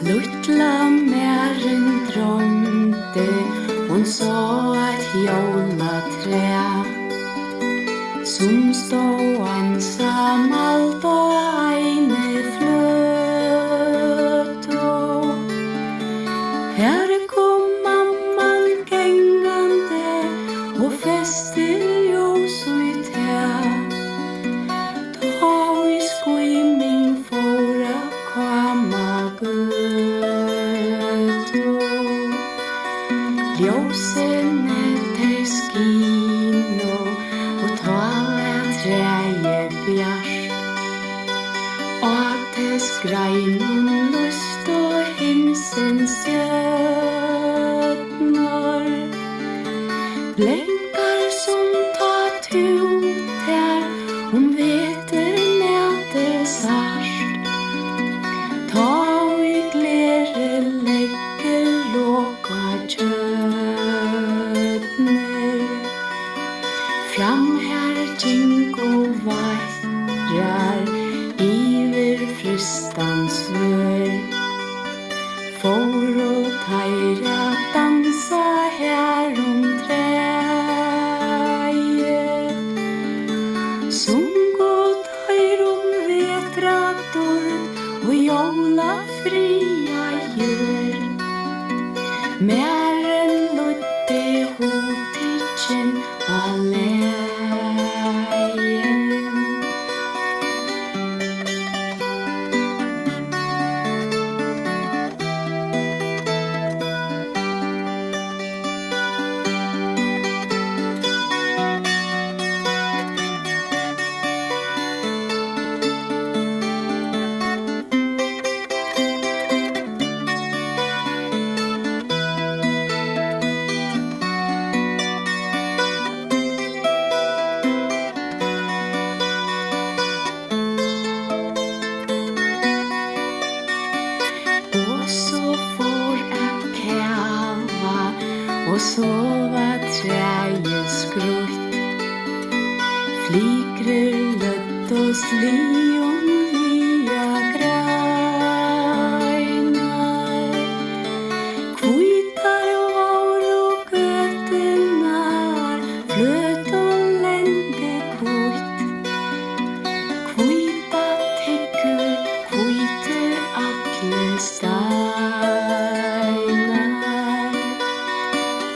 Lítla Marin droymdi, hún sá eitt jólatræ som stóð einsamalt eini fløtu. Her kom mamman gangandi og festi ljós í tá í skýming fór að káma gøtu. Ljósini skinu og træið bjart og tess greinum lýstu heimsins stjørnur. Blankar som út her veturnætur sárt. Tá í gleri leggur loka tjørnur. Fram her gengu værar yfir frystans vör. Fóru teir að dansa her træið. Sungu teir veturnætur og jólafría jörð. Marin droymdi hútikinn og legin. Og så var træið skrútt. Flíkrur löddust lía greinar. Hvítar voru göturnar, fløtu lendi hvítt. Hvíta tyggur, hvítur allir steinar.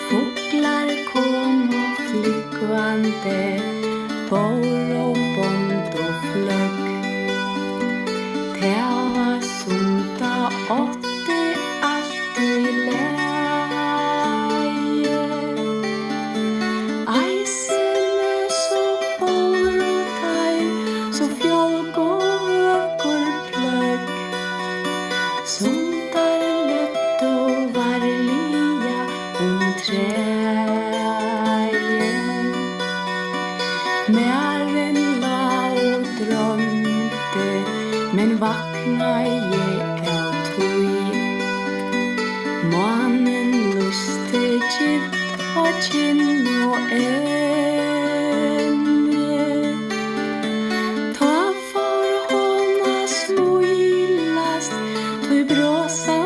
Fuglar komu flykkvandi, fór og bond og flögg. Það var sunda ótti allt í lagi. Æsinu svo fóru þær, svo fjölgu vökkur plögg. Sundar löddu varlega træið. Marin droymdi, men vaknaði av því. Mánin lýsti gylt og kinn og enni. Tá fór hon að smílast, því brosa